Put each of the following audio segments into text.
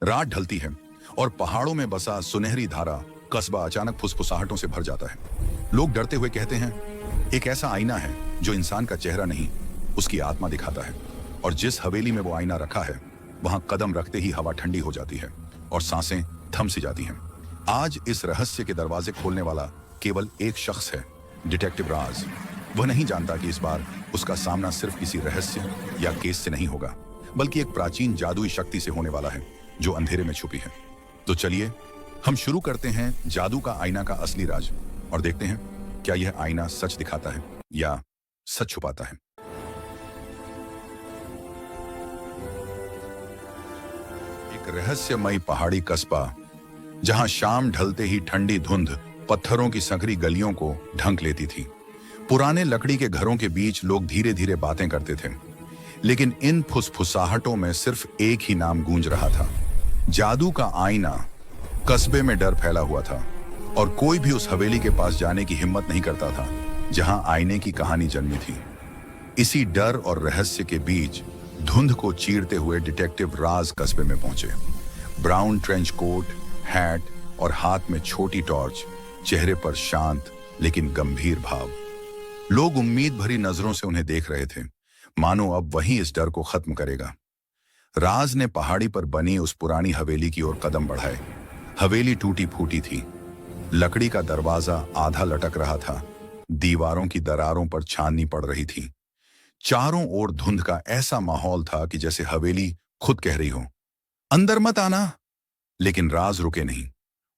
रात ढलती है और पहाड़ों में बसा सुनहरी धारा कस्बा अचानक फुसफुसाहटों से भर जाता है। लोग डरते हुए कहते हैं, एक ऐसा आईना है जो इंसान का चेहरा नहीं, उसकी आत्मा दिखाता है। और जिस हवेली में वो आईना रखा है, वहां कदम रखते ही हवा ठंडी हो जाती है और सांसें थम सी जाती हैं। आज इस रहस्य के दरवाजे खोलने वाला केवल एक शख्स है, डिटेक्टिव राज। वह नहीं जानता कि इस बार उसका सामना सिर्फ किसी रहस्य या केस से नहीं होगा, बल्कि एक प्राचीन जादुई शक्ति से होने वाला है जो अंधेरे में छुपी है। तो चलिए हम शुरू करते हैं जादू का आईना का असली राज और देखते हैं क्या यह आईना सच दिखाता है या सच छुपाता है। एक रहस्यमयी पहाड़ी कस्बा जहां शाम ढलते ही ठंडी धुंध पत्थरों की संकरी गलियों को ढंक लेती थी। पुराने लकड़ी के घरों के बीच लोग धीरे धीरे बातें करते थे, लेकिन इन फुसफुसाहटों में सिर्फ एक ही नाम गूंज रहा था, जादू का आईना। कस्बे में डर फैला हुआ था और कोई भी उस हवेली के पास जाने की हिम्मत नहीं करता था जहां आईने की कहानी जन्मी थी। इसी डर और रहस्य के बीच धुंध को चीरते हुए डिटेक्टिव राज कस्बे में पहुंचे। ब्राउन ट्रेंच कोट, हैट और हाथ में छोटी टॉर्च, चेहरे पर शांत लेकिन गंभीर भाव। लोग उम्मीद भरी नजरों से उन्हें देख रहे थे, मानो अब वही इस डर को खत्म करेगा। राज ने पहाड़ी पर बनी उस पुरानी हवेली की ओर कदम बढ़ाए। हवेली टूटी फूटी थी, लकड़ी का दरवाजा आधा लटक रहा था, दीवारों की दरारों पर छाननी पड़ रही थी। चारों ओर धुंध का ऐसा माहौल था कि जैसे हवेली खुद कह रही हो, अंदर मत आना। लेकिन राज रुके नहीं।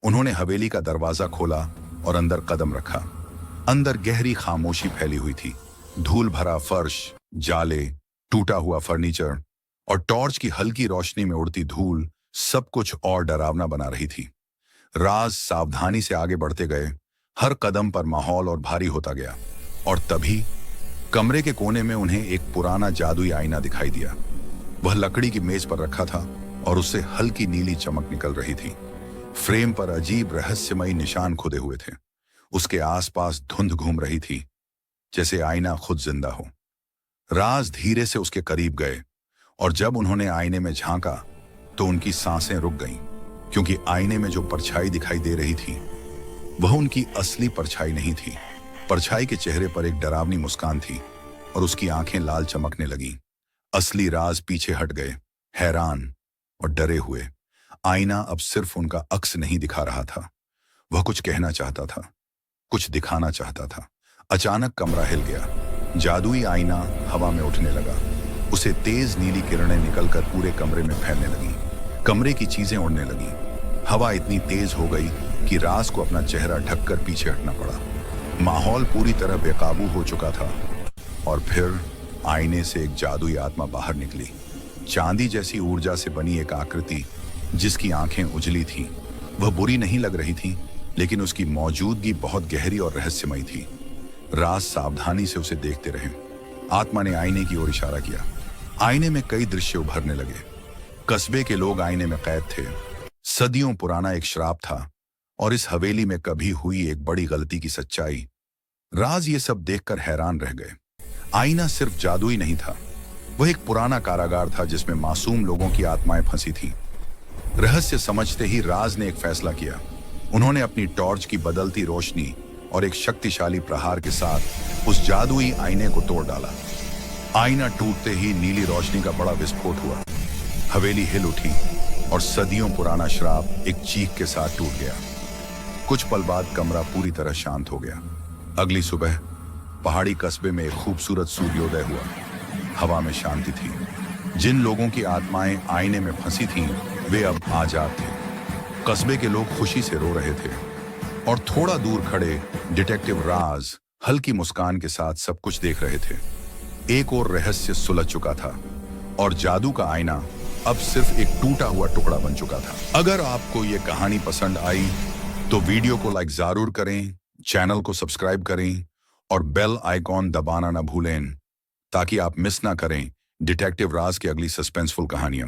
उन्होंने हवेली का दरवाजा खोला और अंदर कदम रखा। अंदर गहरी खामोशी फैली हुई थी। धूल भरा फर्श, जाले, टूटा हुआ फर्नीचर और टॉर्च की हल्की रोशनी में उड़ती धूल सब कुछ और डरावना बना रही थी। राज सावधानी से आगे बढ़ते गए, हर कदम पर माहौल और भारी होता गया। और तभी कमरे के कोने में उन्हें एक पुराना जादुई आईना दिखाई दिया। वह लकड़ी की मेज पर रखा था और उससे हल्की नीली चमक निकल रही थी। फ्रेम पर अजीब रहस्यमयी निशान खुदे हुए थे। उसके आसपास धुंध घूम रही थी, जैसे आईना खुद जिंदा हो। राज धीरे से उसके करीब गए और जब उन्होंने आईने में झांका तो उनकी सांसें रुक गईं, क्योंकि आईने में जो परछाई दिखाई दे रही थी वह उनकी असली परछाई नहीं थी। परछाई के चेहरे पर एक डरावनी मुस्कान थी और उसकी आंखें लाल चमकने लगीं। असली राज पीछे हट गए, हैरान और डरे हुए। आईना अब सिर्फ उनका अक्स नहीं दिखा रहा था, वह कुछ कहना चाहता था, कुछ दिखाना चाहता था। अचानक कमरा हिल गया। जादुई आईना हवा में उठने लगा। उसे तेज नीली किरणें निकलकर पूरे कमरे में फैलने लगीं। कमरे की चीजें उड़ने लगीं। हवा इतनी तेज हो गई कि राज को अपना चेहरा ढककर पीछे हटना पड़ा। माहौल पूरी तरह बेकाबू हो चुका था और फिर आईने से एक जादुई आत्मा बाहर निकली। चांदी जैसी ऊर्जा से बनी एक आकृति जिसकी आंखें उजली थीं। वह बुरी नहीं लग रही थी, लेकिन उसकी मौजूदगी बहुत गहरी और रहस्यमयी थी। राज सावधानी से उसे देखते रहे। आत्मा ने आईने की ओर इशारा किया। आईने में कई दृश्य उभरने लगे। कस्बे के लोग आईने में कैद थे। सदियों पुराना एक श्राप था और इस हवेली में कभी हुई एक बड़ी गलती की सच्चाई। राज ये सब देखकर हैरान रह गए। आईना सिर्फ जादुई नहीं था, वह एक पुराना कारागार था जिसमें मासूम लोगों की आत्माएं फंसी थीं। रहस्य समझते ही राज ने एक फैसला किया। उन्होंने अपनी टॉर्च की बदलती रोशनी और एक शक्तिशाली प्रहार के साथ उस जादुई आईने को तोड़ डाला। आईना टूटते ही नीली रोशनी का बड़ा विस्फोट हुआ। हवेली हिल उठी और सदियों पुराना श्राप एक चीख के साथ टूट गया। कुछ पल बाद कमरा पूरी तरह शांत हो गया। अगली सुबह पहाड़ी कस्बे में एक खूबसूरत सूर्योदय हुआ। हवा में शांति थी। जिन लोगों की आत्माएं आईने में फंसी थीं, वे अब आजाद थे। कस्बे के लोग खुशी से रो रहे थे और थोड़ा दूर खड़े डिटेक्टिव राज हल्की मुस्कान के साथ सब कुछ देख रहे थे। एक और रहस्य सुलझ चुका था और जादू का आईना अब सिर्फ एक टूटा हुआ टुकड़ा बन चुका था। अगर आपको ये कहानी पसंद आई तो वीडियो को लाइक जरूर करें, चैनल को सब्सक्राइब करें और बेल आइकॉन दबाना ना भूलें ताकि आप मिस ना करें डिटेक्टिव राज की अगली सस्पेंसफुल कहानियां।